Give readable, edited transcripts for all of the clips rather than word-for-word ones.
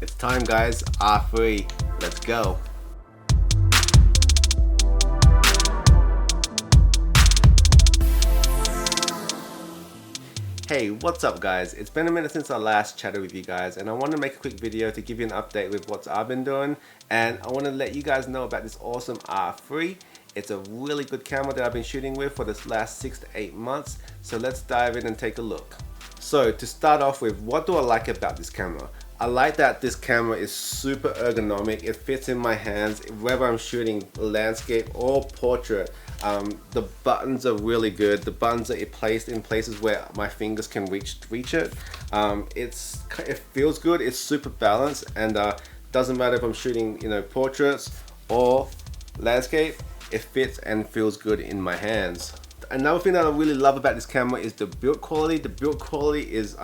It's time, guys. R3. Let's go. Hey, what's up guys? It's been a minute since I last chatted with you guys, and I want to make a quick video to give you an update with what I've been doing, and I want to let you guys know about this awesome R3. It's a really good camera that I've been shooting with for this last 6 to 8 months, so let's dive in and take a look. So to start off with, what do I like about this camera? I like that this camera is super ergonomic. It fits in my hands whether I'm shooting landscape or portrait. The buttons are really good. The buttons are placed in places where my fingers can reach it. It feels good. It's super balanced, and doesn't matter if I'm shooting portraits or landscape. It fits and feels good in my hands. Another thing that I really love about this camera is the build quality. The build quality is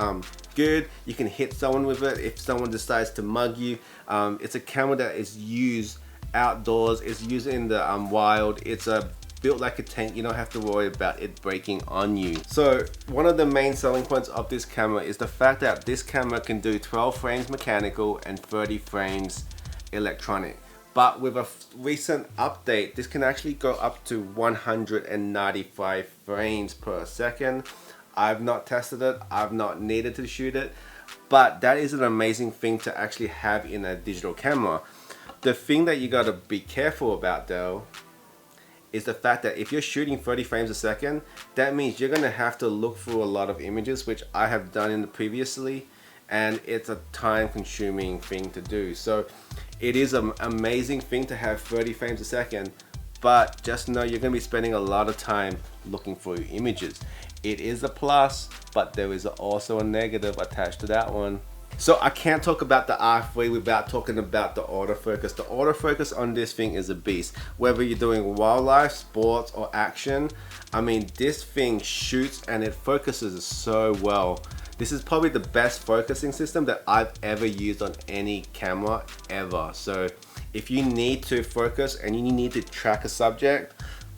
good. You can hit someone with it if someone decides to mug you. It's a camera that is used outdoors. It's used in the wild. It's built like a tank. You don't have to worry about it breaking on you. So one of the main selling points of this camera is the fact that this camera can do 12 frames mechanical and 30 frames electronic. But with a recent update, this can actually go up to 195 frames per second. I've not tested it, I've not needed to shoot it, but that is an amazing thing to actually have in a digital camera. The thing that you gotta be careful about though, is the fact that if you're shooting 30 frames a second, that means you're gonna have to look through a lot of images, which I have done in the previously, and it's a time consuming thing to do. So it is an amazing thing to have 30 frames a second, but just know you're gonna be spending a lot of time looking for images. It is a plus, but there is also a negative attached to that one. So I can't talk about the R3 without talking about the autofocus. The autofocus on this thing is a beast. Whether you're doing wildlife, sports, or action, I mean, this thing shoots and it focuses so well. This is probably the best focusing system that I've ever used on any camera ever. So if you need to focus and you need to track a subject,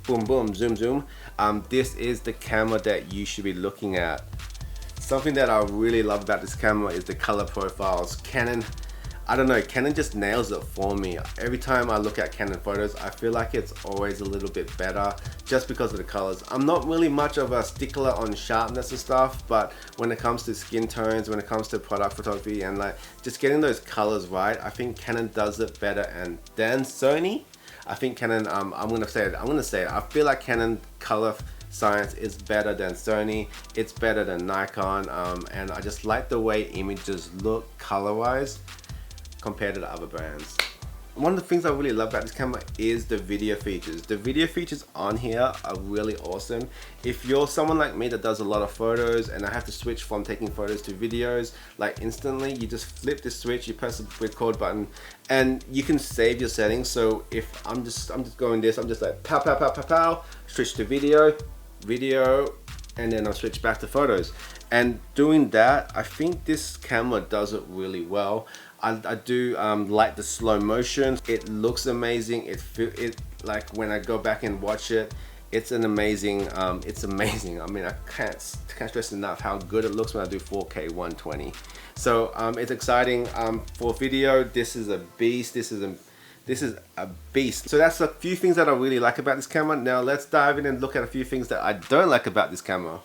boom, boom, zoom, zoom, this is the camera that you should be looking at. Something that I really love about this camera is the color profiles. Canon, I don't know, Canon just nails it for me. Every time I look at Canon photos, I feel like it's always a little bit better just because of the colors. I'm not really much of a stickler on sharpness and stuff, but when it comes to skin tones, when it comes to product photography and like just getting those colors right, I think Canon does it better than Sony. I think Canon, I'm gonna say it, I feel like Canon color science is better than Sony. It's better than Nikon, and I just like the way images look color-wise compared to the other brands. One of the things I really love about this camera is the video features. The video features on here are really awesome. If you're someone like me that does a lot of photos and I have to switch from taking photos to videos like instantly, you just flip the switch, you press the record button, and you can save your settings. So if I'm just going this, I'm just like pow pow pow pow pow, switch to video, and then I'll switch back to photos. And doing that, I think this camera does it really well. I do like the slow motion. It looks amazing. It like when I go back and watch it, it's amazing. It's amazing. I mean, I can't stress enough how good it looks when I do 4K 120. So it's exciting. For video, this is a beast. This is a beast. So that's a few things that I really like about this camera. Now let's dive in and look at a few things that I don't like about this camera.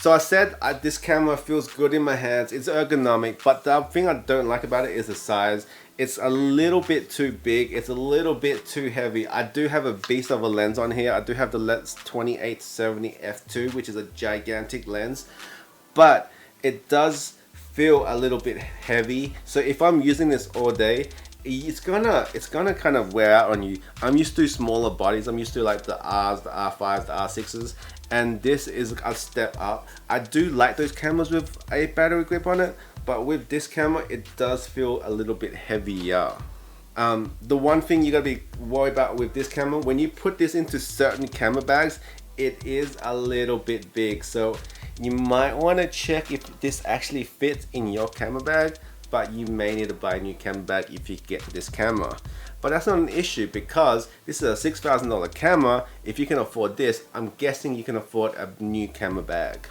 So I said this camera feels good in my hands. It's ergonomic, but the thing I don't like about it is the size. It's a little bit too big. It's a little bit too heavy. I do have a beast of a lens on here. I do have the lens 2870 f2, which is a gigantic lens, but it does feel a little bit heavy. So if I'm using this all day, it's gonna kind of wear out on you. I'm used to smaller bodies. I'm used to like the R's, the R5s, the R6s, and this is a step up. I do like those cameras with a battery grip on it, but with this camera, it does feel a little bit heavier. The one thing you gotta be worried about with this camera, when you put this into certain camera bags, it is a little bit big. So you might wanna check if this actually fits in your camera bag, but you may need to buy a new camera bag if you get this camera. But that's not an issue because this is a $6,000 camera. If you can afford this, I'm guessing you can afford a new camera bag.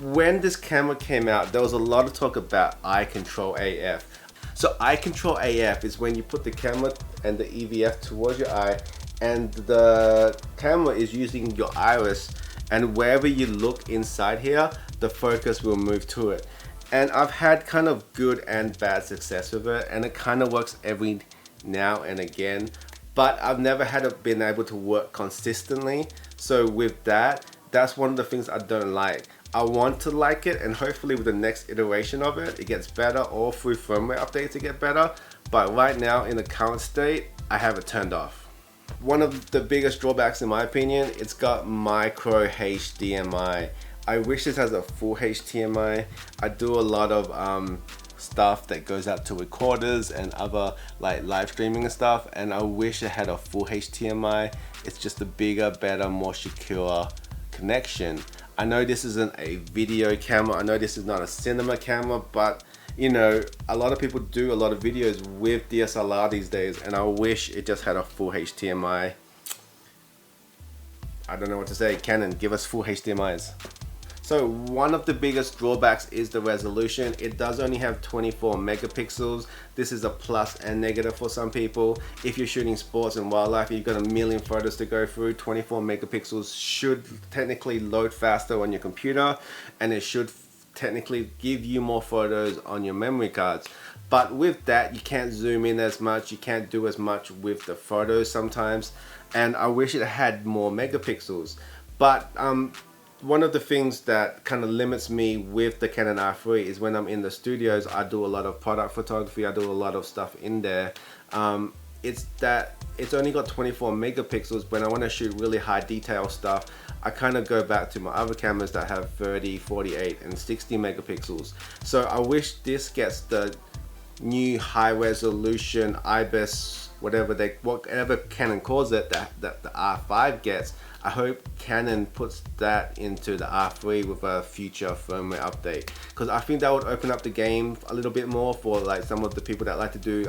When this camera came out, there was a lot of talk about eye control AF. So eye control AF is when you put the camera and the EVF towards your eye, and the camera is using your iris, and wherever you look inside here, the focus will move to it. And I've had kind of good and bad success with it, and it kind of works every now and again, but I've never been able to work consistently. So with that, that's one of the things I don't like. I want to like it, and hopefully with the next iteration of it, it gets better, or through firmware updates to get better. But right now, in the current state, I have it turned off. One of the biggest drawbacks in my opinion, it's got micro HDMI. I wish this has a full HDMI. I do a lot of stuff that goes out to recorders and other like live streaming and stuff, and I wish it had a full HDMI. It's just a bigger, better, more secure connection. I know this isn't a video camera, I know this is not a cinema camera, but you know, a lot of people do a lot of videos with DSLR these days, and I wish it just had a full HDMI. I don't know what to say. Canon, give us full HDMIs. So one of the biggest drawbacks is the resolution. It does only have 24 megapixels. This is a plus and negative for some people. If you're shooting sports and wildlife, you've got a million photos to go through. 24 megapixels should technically load faster on your computer, and it should technically give you more photos on your memory cards. But with that, you can't zoom in as much, you can't do as much with the photos sometimes, and I wish it had more megapixels. But one of the things that kind of limits me with the Canon R3 is when I'm in the studios, I do a lot of product photography, I do a lot of stuff in there. It's that it's only got 24 megapixels. When I want to shoot really high detail stuff, I kind of go back to my other cameras that have 30, 48 and 60 megapixels. So I wish this gets the new high resolution IBIS, whatever Canon calls it, that the R5 gets. I hope Canon puts that into the R3 with a future firmware update, because I think that would open up the game a little bit more for like some of the people that like to do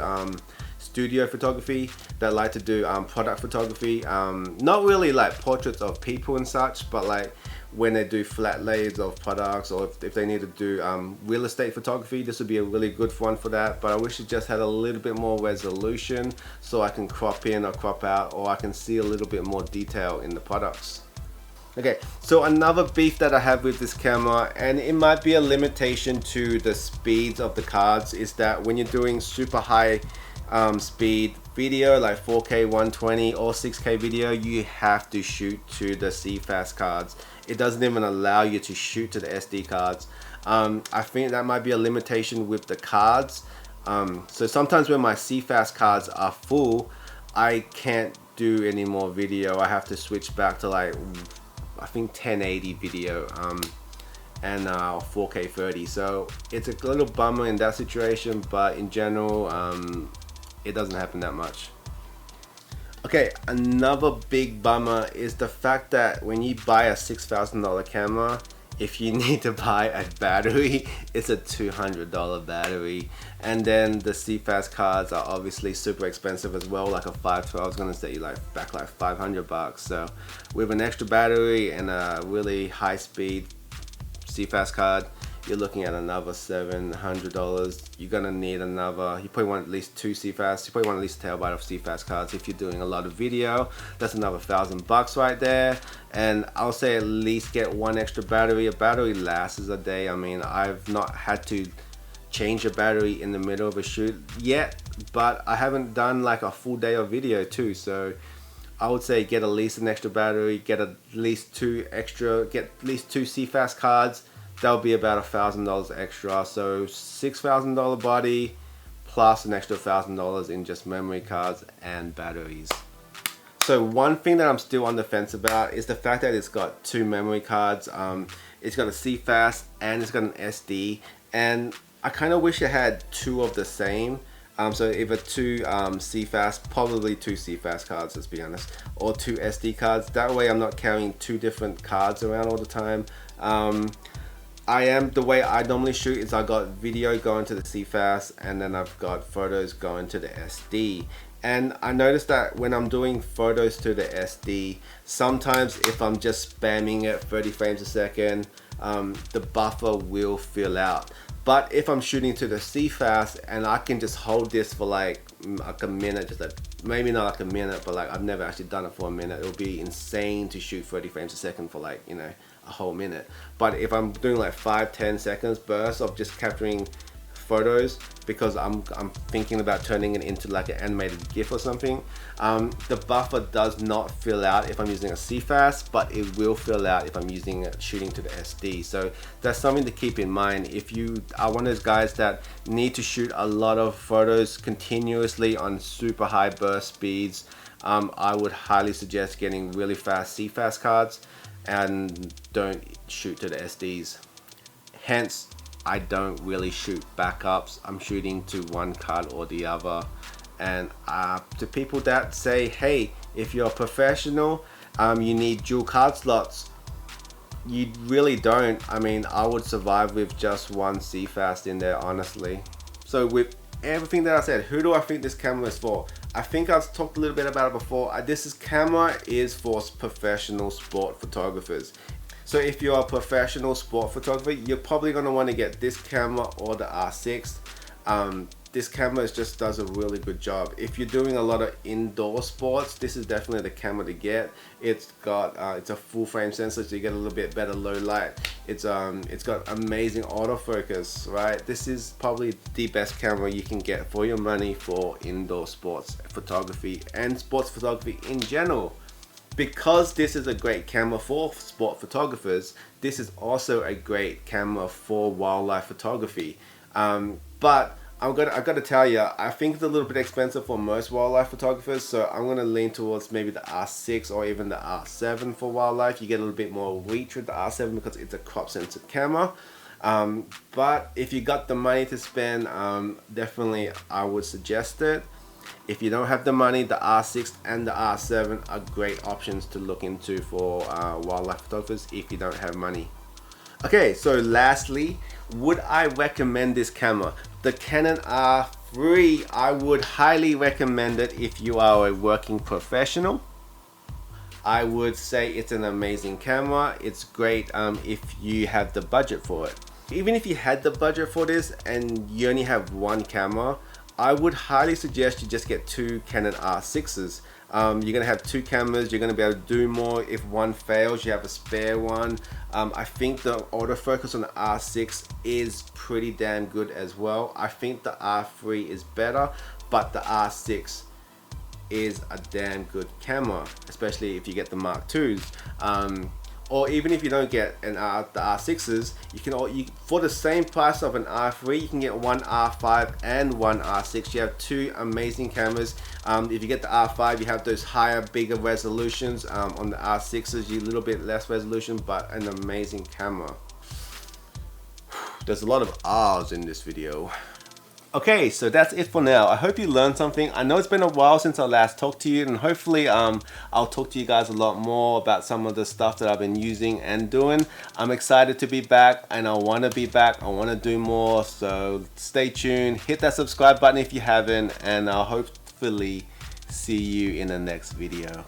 studio photography, that like to do product photography, not really like portraits of people and such, but like when they do flat lays of products, or if they need to do real estate photography, this would be a really good one for that. But I wish it just had a little bit more resolution so I can crop in or crop out, or I can see a little bit more detail in the products. Okay, so another beef that I have with this camera, and it might be a limitation to the speeds of the cards, is that when you're doing super high speed video like 4K 120 or 6K video, you have to shoot to the CFast cards. It doesn't even allow you to shoot to the SD cards. I think that might be a limitation with the cards. So sometimes when my CFast cards are full, I can't do any more video. I have to switch back to like, I think 1080 video and 4K 30. So it's a little bummer in that situation, but in general, it doesn't happen that much. Okay, another big bummer is the fact that when you buy a $6,000 camera, if you need to buy a battery, it's a $200 battery. And then the CFast cards are obviously super expensive as well, like a 512 is gonna set you back like 500 bucks. So with an extra battery and a really high speed CFast card, you're looking at another $700. You're gonna need another, you probably want at least two CFast, you probably want at least a terabyte of CFast cards if you're doing a lot of video. That's another $1,000 right there. And I'll say at least get one extra battery. A battery lasts a day. I mean, I've not had to change a battery in the middle of a shoot yet, but I haven't done like a full day of video too. So I would say get at least an extra battery, get at least two CFast cards. That'll be about $1,000 extra. So $6,000 body plus an extra $1,000 in just memory cards and batteries. So one thing that I'm still on the fence about is the fact that it's got two memory cards. It's got a CFast and it's got an SD, and I kind of wish it had two of the same. So either two CFast, probably two CFast cards, let's be honest, or two SD cards. That way I'm not carrying two different cards around all the time. The way I normally shoot is I got video going to the CFast, and then I've got photos going to the SD. And I noticed that when I'm doing photos to the SD, sometimes if I'm just spamming it 30 frames a second, the buffer will fill out. But if I'm shooting to the CFast and I can just hold this for like a minute, just like, maybe not like a minute, but like I've never actually done it for a minute. It'll be insane to shoot 30 frames a second for like, you know, a whole minute. But if I'm doing like 5-10 seconds bursts of just capturing photos, because I'm thinking about turning it into like an animated GIF or something, the buffer does not fill out if I'm using a CFast, but it will fill out if I'm using it shooting to the SD. So that's something to keep in mind if you are one of those guys that need to shoot a lot of photos continuously on super high burst speeds. I would highly suggest getting really fast CFast cards and don't shoot to the SDs. Hence, I don't really shoot backups. I'm shooting to one card or the other. And to people that say, hey, if you're a professional, you need dual card slots. You really don't. I mean, I would survive with just one CFast in there, honestly. So with everything that I said, who do I think this camera is for? I think I've talked a little bit about it before. This camera is for professional sport photographers. So if you're a professional sport photographer, you're probably going to want to get this camera or the R6. This camera just does a really good job. If you're doing a lot of indoor sports, this is definitely the camera to get. It's got it's a full frame sensor, so you get a little bit better low light. It's got amazing autofocus, right? This is probably the best camera you can get for your money for indoor sports photography and sports photography in general. Because this is a great camera for sport photographers, this is also a great camera for wildlife photography. But I've got to tell you, I think it's a little bit expensive for most wildlife photographers, so I'm going to lean towards maybe the R6 or even the R7 for wildlife. You get a little bit more reach with the R7 because it's a crop sensitive camera. But if you got the money to spend, definitely I would suggest it. If you don't have the money, the R6 and the R7 are great options to look into for wildlife photographers if you don't have money. Okay, so lastly, would I recommend this camera? The Canon R3, I would highly recommend it if you are a working professional. I would say it's an amazing camera. It's great if you have the budget for it. Even if you had the budget for this and you only have one camera, I would highly suggest you just get two Canon R6s. You're gonna have two cameras, you're gonna be able to do more. If one fails, you have a spare one. I think the autofocus on the R6 is pretty damn good as well. I think the R3 is better, but the R6 is a damn good camera, especially if you get the Mark IIs. Or even if you don't get the R6s, you can for the same price of an R3, you can get one R5 and one R6. You have two amazing cameras. If you get the R5, you have those higher, bigger resolutions. On the R6s, you a little bit less resolution, but an amazing camera. There's a lot of R's in this video. Okay, so that's it for now. I hope you learned something. I know it's been a while since I last talked to you, and hopefully I'll talk to you guys a lot more about some of the stuff that I've been using and doing. I'm excited to be back, and I want to be back. I want to do more, so stay tuned. Hit that subscribe button if you haven't, and I'll hopefully see you in the next video.